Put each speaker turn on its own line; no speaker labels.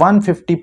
150